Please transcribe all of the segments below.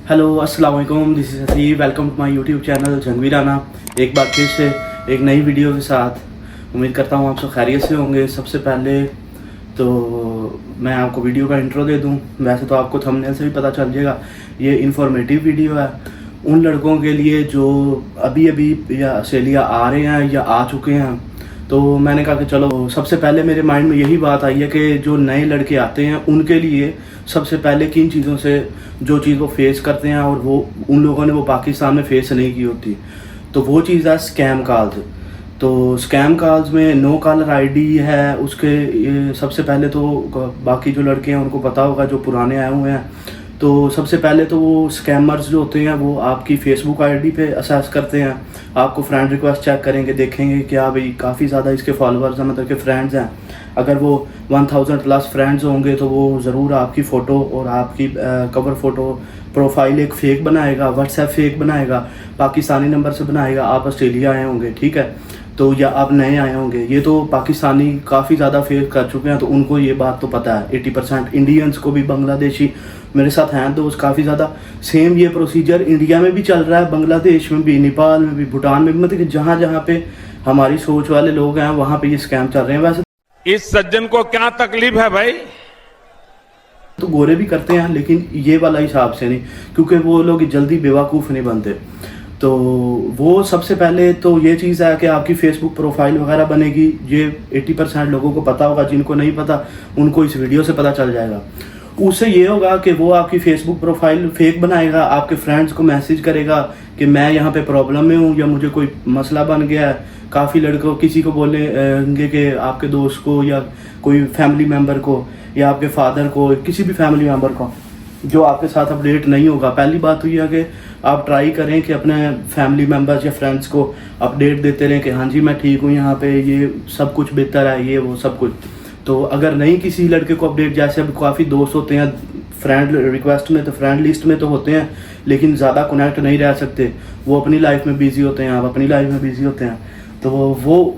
Hello अस्सलाम वालेकुम, this is Haseeb. Welcome to my YouTube channel Jangvi Rana. एक बार फिर से एक नई वीडियो के साथ उम्मीद करता हूँ आप सब खैरियत से होंगे। सबसे पहले तो मैं आपको वीडियो का इंट्रो दे दूँ। वैसे तो आपको थंबनेल से भी पता चल जाएगा, ये इन्फॉर्मेटिव वीडियो है उन लड़कों के लिए जो अभी अभी या ऑस्ट्रेलिया आ रहे हैं या आ चुके हैं। तो मैंने कहा कि चलो, सबसे पहले मेरे माइंड में यही बात आई है कि जो नए लड़के आते हैं उनके लिए सबसे पहले किन चीज़ों से जो चीज़ वो फेस करते हैं और वो उन लोगों ने वो पाकिस्तान में फेस नहीं की होती, तो वो चीज़ है स्कैम कॉल्स। तो स्कैम कॉल्स में नो कॉलर आईडी है उसके। सबसे पहले तो बाकी जो लड़के हैं उनको पता होगा, जो पुराने आए हुए हैं, तो सबसे पहले तो वो स्कैमर्स जो होते हैं वो आपकी फेसबुक आईडी पे असेस करते हैं। आपको फ्रेंड रिक्वेस्ट चेक करेंगे, देखेंगे कि हाँ भाई काफ़ी ज़्यादा इसके फॉलोअर्स हैं, मतलब कि फ्रेंड्स हैं। अगर वो 1000 प्लस फ्रेंड्स होंगे तो वो ज़रूर आपकी फ़ोटो और आपकी कवर फ़ोटो प्रोफाइल एक फ़ेक बनाएगा, व्हाट्सएप फ़ेक बनाएगा, पाकिस्तानी नंबर से बनाएगा। आप ऑस्ट्रेलिया आए होंगे, ठीक है, तो या आप नए आए होंगे। ये तो पाकिस्तानी काफ़ी ज़्यादा फेस कर चुके हैं, तो उनको ये बात तो पता है। 80% इंडियंस को भी, बांग्लादेशी मेरे साथ हैं दोस्त काफ़ी ज़्यादा, सेम ये प्रोसीजर इंडिया में भी चल रहा है, बांग्लादेश में भी, नेपाल में भी, भूटान में भी। मतलब कि जहाँ जहाँ पे हमारी सोच वाले लोग हैं वहाँ पे ये स्कैम चल रहे हैं। वैसे इस सज्जन को क्या तकलीफ है भाई? तो गोरे भी करते हैं, लेकिन ये वाला हिसाब से नहीं, क्योंकि वो लोग जल्दी बेवकूफ़ नहीं बनते। तो वो सबसे पहले तो ये चीज़ है कि आपकी फेसबुक प्रोफाइल वगैरह बनेगी। ये 80% लोगों को पता होगा, जिनको नहीं पता उनको इस वीडियो से पता चल जाएगा। उससे ये होगा कि वो आपकी फेसबुक प्रोफाइल फेक बनाएगा, आपके फ्रेंड्स को मैसेज करेगा कि मैं यहाँ पे प्रॉब्लम में हूँ या मुझे कोई मसला बन गया है। काफ़ी लड़कों किसी को बोलेंगे कि आपके दोस्त को या कोई फैमिली मेम्बर को या आपके फादर को, किसी भी फैमिली मेम्बर को जो आपके साथ अपडेट नहीं होगा। पहली बात तो ये है कि आप ट्राई करें कि अपने फैमिली मेम्बर्स या फ्रेंड्स को अपडेट देते रहें कि हाँ जी मैं ठीक हूँ, यहाँ पे ये सब कुछ बेहतर है, ये वो सब कुछ। तो अगर नहीं किसी लड़के को अपडेट, जैसे अब काफ़ी दोस्त होते हैं फ्रेंड रिक्वेस्ट में, तो फ्रेंड लिस्ट में तो होते हैं लेकिन ज़्यादा कनेक्ट नहीं रह सकते, वो अपनी लाइफ में बिजी होते हैं, आप अपनी लाइफ में बिजी होते हैं, तो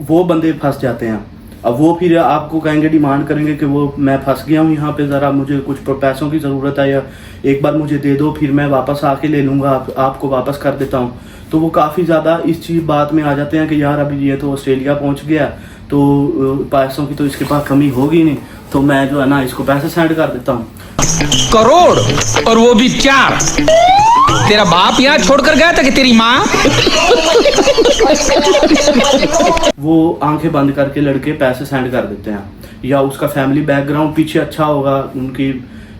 वो बंदे फंस जाते हैं। अब वो फिर आपको कहेंगे, डिमांड करेंगे कि वो मैं फंस गया हूँ यहाँ पे, ज़रा मुझे कुछ पैसों की ज़रूरत है या एक बार मुझे दे दो, फिर मैं वापस आके ले लूँगा, आपको वापस कर देता हूँ। तो वो काफ़ी ज़्यादा इस चीज़ बात में आ जाते हैं कि यार अभी ये तो ऑस्ट्रेलिया पहुँच गया, तो पैसों की तो इसके पास कमी होगी नहीं, तो मैं जो है ना इसको पैसे सेंड कर देता हूँ। करोड़, और वो भी 4। तेरा बाप यहाँ छोड़कर गया था कि तेरी माँ? वो आंखें बंद करके लड़के पैसे सेंड कर देते हैं, या उसका फैमिली बैकग्राउंड पीछे अच्छा होगा, उनकी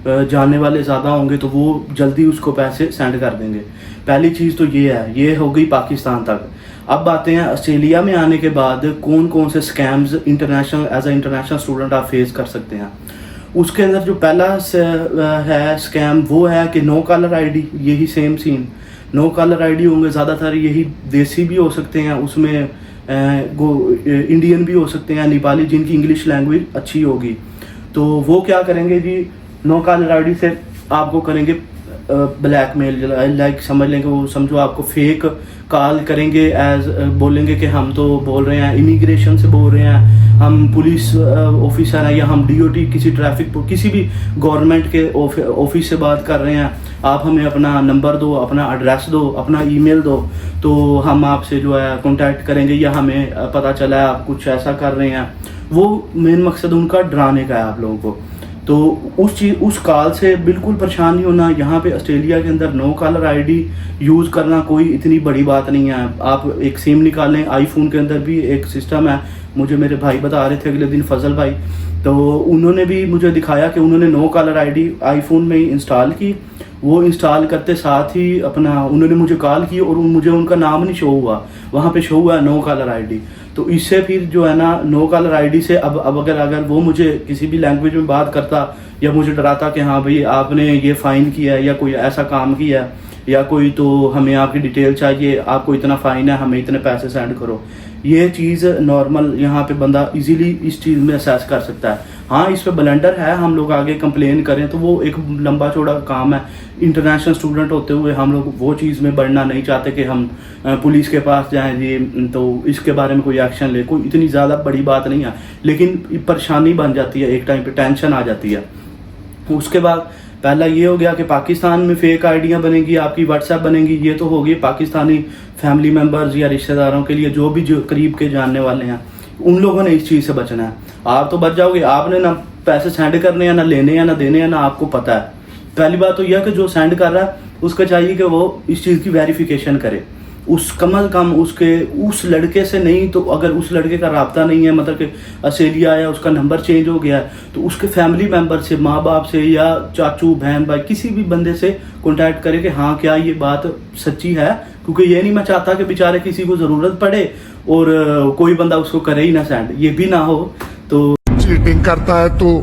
जानने वाले ज़्यादा होंगे, तो वो जल्दी उसको पैसे सेंड कर देंगे। पहली चीज़ तो ये है, ये हो गई पाकिस्तान तक। अब आते हैं ऑस्ट्रेलिया में आने के बाद कौन कौन से scams international, as a international student आप फेस कर सकते हैं। उसके अंदर जो पहला है स्कैम, वो है कि नो कॉलर आईडी। यही same scene, no caller ID होंगे ज़्यादातर, यही देसी भी हो सकते हैं, उसमें इंडियन भी हो सकते हैं, नेपाली, जिनकी इंग्लिश लैंग्वेज अच्छी होगी। तो वो क्या करेंगे जी, नो कॉलर आईडी से आपको करेंगे ब्लैकमेल, लाइक समझ लेंगे, वो समझो आपको फेक कॉल करेंगे, एज बोलेंगे कि हम तो बोल रहे हैं इमिग्रेशन से बोल रहे हैं, हम पुलिस ऑफिसर हैं, या हम डीओटी किसी ट्रैफिक किसी भी गवर्नमेंट के ऑफिस से बात कर रहे हैं, आप हमें अपना नंबर दो, अपना एड्रेस दो, अपना ईमेल दो, तो हम आपसे जो है कांटेक्ट करेंगे, या हमें पता चला है आप कुछ ऐसा कर रहे हैं। वो मेन मकसद उनका डराने का है आप लोगों को। तो उस कॉल से बिल्कुल परेशान नहीं होना। यहाँ पे ऑस्ट्रेलिया के अंदर नो कॉलर आईडी यूज़ करना कोई इतनी बड़ी बात नहीं है। आप एक सिम निकालें, आईफोन के अंदर भी एक सिस्टम है, मुझे मेरे भाई बता रहे थे अगले दिन, फजल भाई, तो उन्होंने भी मुझे दिखाया कि उन्होंने नो कॉलर आईडी आईफोन में ही इंस्टॉल की। वो इंस्टॉल करते साथ ही अपना उन्होंने मुझे कॉल की और मुझे उनका नाम नहीं शो हुआ, वहाँ पे शो हुआ नो कॉलर आईडी। तो इससे फिर जो है ना नो कॉलर आईडी से अब अगर वो मुझे किसी भी लैंग्वेज में बात करता या मुझे डराता कि हाँ भाई आपने ये फ़ाइन किया है या कोई ऐसा काम किया है या कोई, तो हमें आपकी डिटेल चाहिए, आपको इतना फ़ाइन है, हमें इतने पैसे सेंड करो, ये चीज़ नॉर्मल यहाँ पे बंदा इजीली इस चीज़ में असेस कर सकता है। हाँ, इस पे ब्लंडर है, हम लोग आगे कंप्लेन करें तो वो एक लंबा चौड़ा काम है। इंटरनेशनल स्टूडेंट होते हुए हम लोग वो चीज़ में बढ़ना नहीं चाहते कि हम पुलिस के पास जाएं जी, तो इसके बारे में कोई एक्शन ले। कोई इतनी ज़्यादा बड़ी बात नहीं है, लेकिन परेशानी बन जाती है, एक टाइम पे टेंशन आ जाती है। उसके बाद पहला ये हो गया कि पाकिस्तान में फेक आईडियाँ बनेंगी, आपकी व्हाट्सएप बनेंगी, ये तो होगी पाकिस्तानी फैमिली मेम्बर्स या रिश्तेदारों के लिए, जो भी जो करीब के जानने वाले हैं, उन लोगों ने इस चीज़ से बचना है। आप तो बच जाओगे, आपने ना पैसे सेंड करने हैं, ना लेने हैं, ना देने हैं, ना आपको पता है। पहली बात तो यह कि जो सेंड कर रहा है उसका चाहिए कि वो इस चीज़ की वेरिफिकेशन करे, उस कम अज़ कम उसके उस लड़के से नहीं तो अगर उस लड़के का राब्ता नहीं है, मतलब कि ऑस्ट्रेलिया आया, उसका नंबर चेंज हो गया है, तो उसके फैमिली मेम्बर से, माँ बाप से या चाचू बहन भाई किसी भी बंदे से कॉन्टैक्ट करे कि हाँ क्या ये बात सच्ची है, क्योंकि ये नहीं मैं चाहता कि बेचारे किसी को ज़रूरत पड़े और कोई बंदा उसको करे ही ना सेंड, ये भी ना हो। तो चीटिंग करता है तू,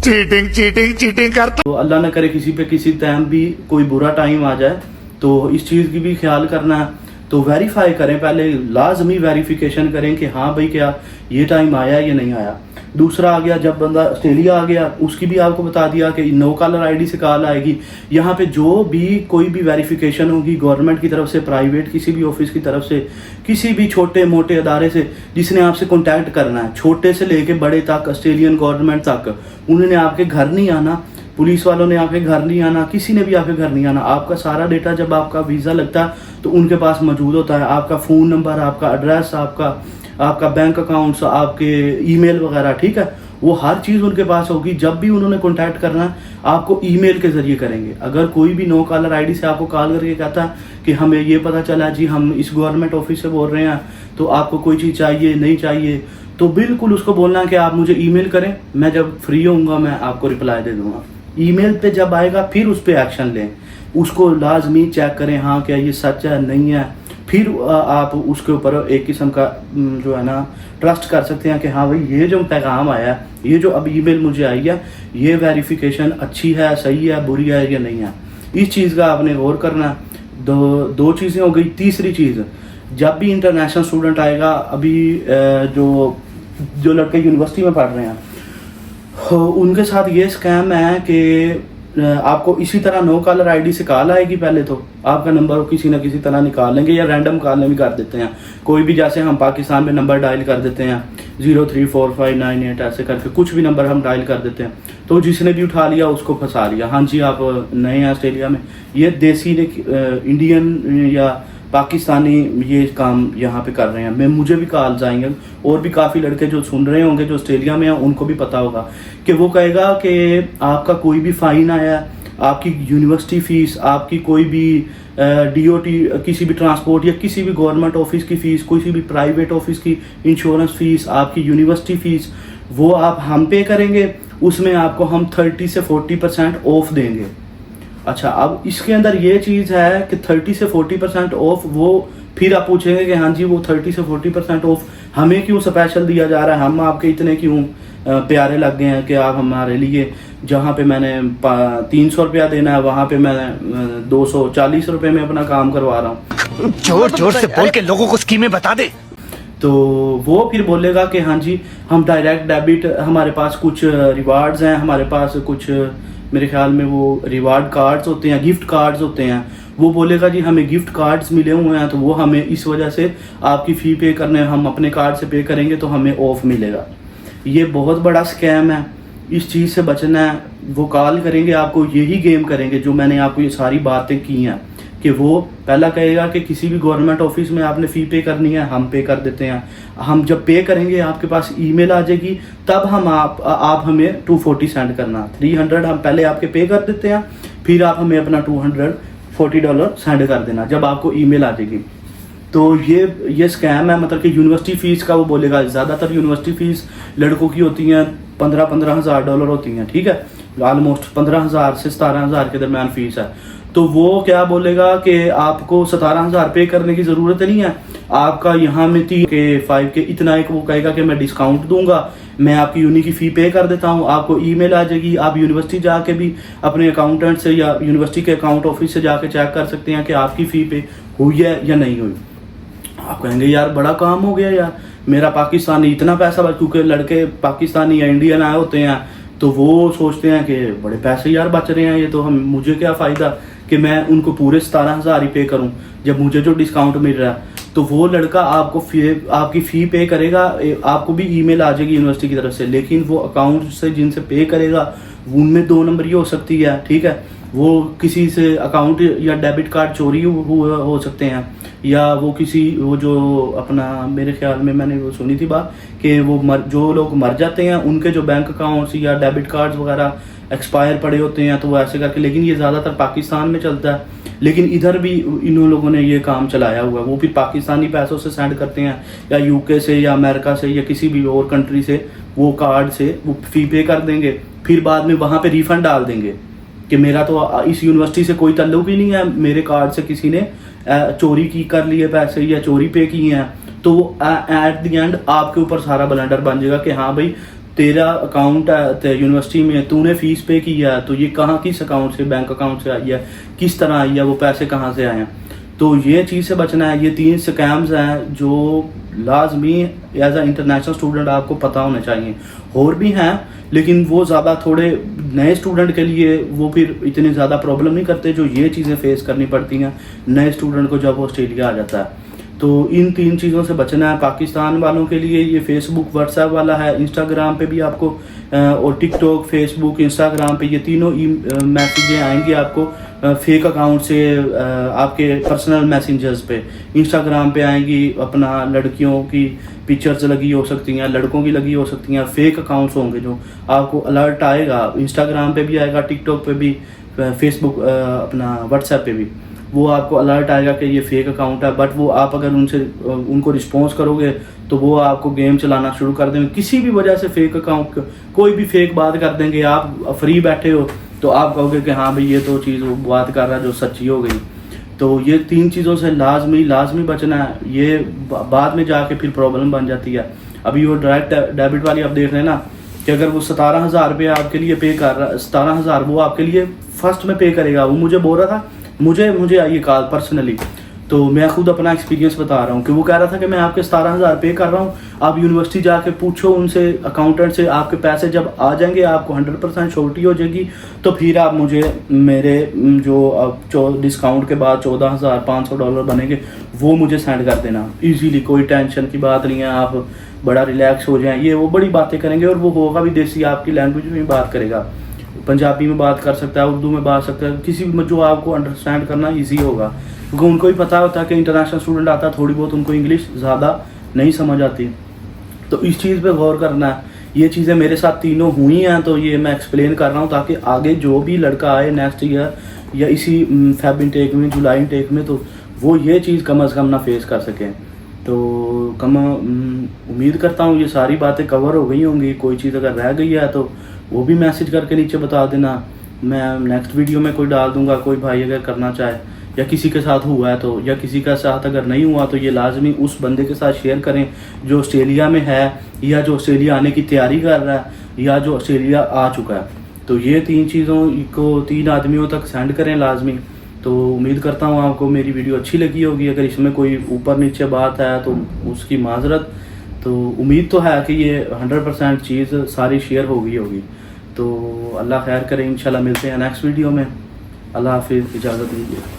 चीटिंग करता। तो अल्लाह न करे किसी पे किसी टाइम भी कोई बुरा टाइम आ जाए, तो इस चीज़ की भी ख्याल करना है। तो वेरीफाई करें, पहले लाजमी वेरिफिकेशन करें कि हाँ भाई क्या ये टाइम आया या नहीं आया। दूसरा आ गया, जब बंदा ऑस्ट्रेलिया आ गया उसकी भी आपको बता दिया कि नो कॉलर आईडी से कॉल आएगी। यहाँ पे जो भी कोई भी वेरिफिकेशन होगी गवर्नमेंट की तरफ से, प्राइवेट किसी भी ऑफिस की तरफ से, किसी भी छोटे मोटे अदारे से जिसने आपसे कॉन्टैक्ट करना है, छोटे से लेके बड़े तक, ऑस्ट्रेलियन गवर्नमेंट तक, उन्होंने आपके घर नहीं आना, पुलिस वालों ने आपके घर नहीं आना, किसी ने भी आपके घर नहीं आना। आपका सारा डेटा जब आपका वीज़ा लगता है तो उनके पास मौजूद होता है, आपका फ़ोन नंबर, आपका एड्रेस, आपका बैंक अकाउंट्स, आपके ईमेल वगैरह, ठीक है, वो हर चीज़ उनके पास होगी। जब भी उन्होंने कॉन्टैक्ट करना है आपको ईमेल के ज़रिए करेंगे। अगर कोई भी नो कॉलर आईडी से आपको कॉल करके कहता है कि हमें ये पता चला जी हम इस गवर्नमेंट ऑफिस से बोल रहे हैं, तो आपको कोई चीज़ चाहिए नहीं चाहिए, तो बिल्कुल उसको बोलना कि आप मुझे ईमेल करें, मैं जब फ्री होऊंगा मैं आपको रिप्लाई दे दूंगा। ईमेल पे जब आएगा फिर उस पर एक्शन लें, उसको लाजमी चेक करें हाँ क्या ये सच है नहीं है, फिर आप उसके ऊपर एक किस्म का जो है ना ट्रस्ट कर सकते हैं कि हाँ भाई ये जो पैगाम आया है, ये जो अब ईमेल मुझे आई है, ये वेरिफिकेशन अच्छी है, सही है, बुरी है या नहीं है। इस चीज़ का आपने गौर करना। दो चीज़ें हो गई। तीसरी चीज़, जब भी इंटरनेशनल स्टूडेंट आएगा, अभी जो लड़के यूनिवर्सिटी में पढ़ रहे हैं, उनके साथ ये स्कैम है कि आपको इसी तरह नो कॉलर आईडी से कॉल आएगी। पहले तो आपका नंबर किसी ना किसी तरह निकाल लेंगे या रैंडम कॉल भी कर देते हैं। कोई भी, जैसे हम पाकिस्तान में नंबर डायल कर देते हैं 034598, ऐसे करके कुछ भी नंबर हम डायल कर देते हैं, तो जिसने भी उठा लिया उसको फंसा लिया। हाँ जी आप नए हैं ऑस्ट्रेलिया में, ये देसी ने इंडियन या पाकिस्तानी ये काम यहाँ पे कर रहे हैं। मुझे भी कॉल्स आएंगे और भी काफ़ी लड़के जो सुन रहे होंगे जो ऑस्ट्रेलिया में हैं उनको भी पता होगा कि वो कहेगा कि आपका कोई भी फ़ाइन आया, आपकी यूनिवर्सिटी फ़ीस, आपकी कोई भी DOT, किसी भी ट्रांसपोर्ट या किसी भी गवर्नमेंट ऑफिस की फ़ीस, किसी भी प्राइवेट ऑफिस की इंश्योरेंस फ़ीस, आपकी यूनिवर्सिटी फ़ीस, वो आप हम पे करेंगे, उसमें आपको हम 30 से 40% ऑफ देंगे। अच्छा, अब इसके अंदर ये चीज़ है कि 30 से 40% ऑफ, वो फिर आप पूछेंगे कि हाँ जी वो 30 से 40% ऑफ हमें क्यों स्पेशल दिया जा रहा है, हम आपके इतने क्यों प्यारे लग गए हैं कि आप हमारे लिए, जहाँ पे मैंने 300 रुपया देना है वहाँ पे मैं 240 रुपये में अपना काम करवा रहा हूँ। जोर जोर से बोल के लोगों को स्कीमें बता दे। तो वो फिर बोलेगा कि हाँ जी हम डायरेक्ट डेबिट, हमारे पास कुछ रिवार्ड्स हैं, हमारे पास कुछ, मेरे ख्याल में वो रिवार्ड कार्ड्स होते हैं, गिफ्ट कार्ड्स होते हैं, वो बोलेगा जी हमें गिफ्ट कार्ड्स मिले हुए हैं, तो वो हमें इस वजह से आपकी फ़ी पे करने, हम अपने कार्ड से पे करेंगे तो हमें ऑफ मिलेगा। ये बहुत बड़ा स्कैम है, इस चीज़ से बचना है। वो कॉल करेंगे आपको, यही गेम करेंगे जो मैंने आपको ये सारी बातें की हैं, कि वो पहला कहेगा कि किसी भी गवर्नमेंट ऑफिस में आपने फ़ी पे करनी है, हम पे कर देते हैं, हम जब पे करेंगे आपके पास ईमेल आ जाएगी, तब हम आप हमें 240 सेंड करना, 300 हम पहले आपके पे कर देते हैं, फिर आप हमें अपना $240 सेंड कर देना जब आपको ईमेल आ जाएगी। तो ये स्कैम है, मतलब कि यूनिवर्सिटी फ़ीस का वो बोलेगा। ज़्यादातर यूनिवर्सिटी फ़ीस लड़कों की होती हैं $15,000 $15,000 होती हैं, ठीक है, ऑलमोस्ट 15,000 से 17,000 के दरमियान फ़ीस है। तो वो क्या बोलेगा कि आपको 17,000 पे करने की ज़रूरत नहीं है, आपका यहाँ में 3 के 5 के इतना एक, वो कहेगा कि मैं डिस्काउंट दूंगा, मैं आपकी यूनी की फ़ी पे कर देता हूँ, आपको ईमेल आ जाएगी, आप यूनिवर्सिटी जाके भी अपने अकाउंटेंट से या यूनिवर्सिटी के अकाउंट ऑफिस से जाके चेक कर सकते हैं कि आपकी फ़ी पे हुई है या नहीं हुई। आप कहेंगे यार बड़ा काम हो गया यार, मेरा पाकिस्तानी इतना पैसा, क्योंकि लड़के पाकिस्तानी या इंडियन आए होते हैं तो वो सोचते हैं कि बड़े पैसे यार बच रहे हैं, ये तो हम, मुझे क्या फ़ायदा कि मैं उनको पूरे 17,000 ही पे करूं जब मुझे जो डिस्काउंट मिल रहा है। तो वो लड़का आपकी फ़ी पे करेगा, आपको भी ईमेल आ जाएगी यूनिवर्सिटी की तरफ से, लेकिन वो अकाउंट से जिनसे पे करेगा उनमें 2 नंबरी हो सकती है, ठीक है। वो किसी से अकाउंट या डेबिट कार्ड चोरी हो सकते हैं, या वो जो अपना, मेरे ख्याल में मैंने वो सुनी थी बात कि जो लोग मर जाते हैं उनके जो बैंक अकाउंट्स या डेबिट कार्ड्स वगैरह एक्सपायर पड़े होते हैं, तो वो ऐसे करके, लेकिन ये ज़्यादातर पाकिस्तान में चलता है। लेकिन इधर भी इन लोगों ने ये काम चलाया हुआ है, वो फिर पाकिस्तानी पैसों से सेंड करते हैं, या यूके से या अमेरिका से या किसी भी और कंट्री से वो कार्ड से वो फी पे कर देंगे, फिर बाद में वहाँ पे रिफंड डाल देंगे कि मेरा तो इस यूनिवर्सिटी से कोई ताल्लुक ही नहीं है, मेरे कार्ड से किसी ने चोरी कर लिए पैसे या चोरी पे किए हैं। तो एट द एंड आपके ऊपर सारा ब्लंडर बन जाएगा कि हाँ भाई तेरा अकाउंट है यूनिवर्सिटी में, तूने फीस पे किया है, तो ये कहाँ किस अकाउंट से, बैंक अकाउंट से आई है, किस तरह आई है, वो पैसे कहाँ से आए हैं। तो ये चीज़ से बचना है। ये 3 स्कैम्स हैं जो लाजमी एज अ इंटरनेशनल स्टूडेंट आपको पता होने चाहिए। और भी हैं लेकिन वो ज़्यादा थोड़े नए स्टूडेंट के लिए वो फिर इतनी ज़्यादा प्रॉब्लम नहीं करते जो ये चीज़ें फेस करनी पड़ती हैं नए स्टूडेंट को जब वो ऑस्ट्रेलिया आ जाता है। तो इन 3 चीज़ों से बचना है। पाकिस्तान वालों के लिए ये फेसबुक व्हाट्सएप वाला है, इंस्टाग्राम पे भी आपको और टिकटॉक, फेसबुक, इंस्टाग्राम पे ये तीनों मैसेजें आएंगी आपको फेक अकाउंट से, आपके पर्सनल मैसेंजर्स पे। इंस्टाग्राम पे आएंगी अपना लड़कियों की पिक्चर्स लगी हो सकती हैं, लड़कों की लगी हो सकती हैं, फेक अकाउंट्स होंगे जो आपको अलर्ट आएगा। इंस्टाग्राम पे भी आएगा, टिकटॉक पे भी, फेसबुक अपना व्हाट्सएप पे भी वो आपको अलर्ट आएगा कि ये फेक अकाउंट है। बट वो आप अगर उनको रिस्पॉन्स करोगे तो वो आपको गेम चलाना शुरू कर देंगे किसी भी वजह से। फेक अकाउंट कोई भी फेक बात कर देंगे, आप फ्री बैठे हो तो आप कहोगे कि हाँ भाई ये तो चीज़ वो बात कर रहा है जो सच्ची हो गई। तो ये 3 चीज़ों से लाजमी बचना है। ये बाद में जाके फिर प्रॉब्लम बन जाती है। अभी वो डायरेक्ट डेबिट वाली आप देख रहे हैं ना कि अगर वो 17,000 रुपये आपके लिए पे कर रहा है, 17,000 वो आपके लिए फर्स्ट में पे करेगा। वो मुझे बोल रहा था, मुझे आई कॉल पर्सनली, तो मैं खुद अपना एक्सपीरियंस बता रहा हूँ कि वो कह रहा था कि मैं आपके 17,000 पे कर रहा हूँ, आप यूनिवर्सिटी जाके पूछो उनसे, अकाउंटेंट से, आपके पैसे जब आ जाएंगे आपको 100% श्योरिटी हो जाएगी, तो फिर आप मुझे मेरे जो डिस्काउंट के बाद $14,500 बनेंगे वो मुझे सेंड कर देना इजीली। कोई टेंशन की बात नहीं है, आप बड़ा रिलैक्स हो जाएं। ये वो बड़ी बातें करेंगे और वो होगा भी देसी, आपकी लैंग्वेज में बात करेगा, पंजाबी में बात कर सकता है, उर्दू में बात सकता है, किसी भी जो आपको अंडरस्टैंड करना इजी होगा, क्योंकि उनको भी पता होता है कि इंटरनेशनल स्टूडेंट आता है, थोड़ी बहुत उनको इंग्लिश ज़्यादा नहीं समझ आती। तो इस चीज़ पे गौर करना है। ये चीज़ें मेरे साथ तीनों हुई हैं, तो ये मैं एक्सप्लेन कर रहा हूँ ताकि आगे जो भी लड़का आए नेक्स्ट ईयर या इसी फेब इनटेक में, जुलाई इनटेक में, तो वो ये चीज़ कम अज़ कम ना फेस कर सकें। तो उम्मीद करता हूँ ये सारी बातें कवर हो गई होंगी। कोई चीज़ अगर रह गई है तो वो भी मैसेज करके नीचे बता देना, मैं नेक्स्ट वीडियो में कोई डाल दूंगा। कोई भाई अगर करना चाहे या किसी के साथ हुआ है तो, या किसी के साथ अगर नहीं हुआ तो ये लाजमी उस बंदे के साथ शेयर करें जो ऑस्ट्रेलिया में है या जो ऑस्ट्रेलिया आने की तैयारी कर रहा है या जो ऑस्ट्रेलिया आ चुका है। तो ये 3 चीज़ों को 3 आदमियों तक सेंड करें लाजमी। तो उम्मीद करता हूँ आपको मेरी वीडियो अच्छी लगी होगी। अगर इसमें कोई ऊपर नीचे बात है तो उसकी माजरत। तो उम्मीद तो है कि ये 100% चीज़ सारी शेयर हो गई होगी। तो अल्लाह खैर करे, इंशाल्लाह मिलते हैं नेक्स्ट वीडियो में। अल्लाह हाफिज़, इजाज़त दीजिए।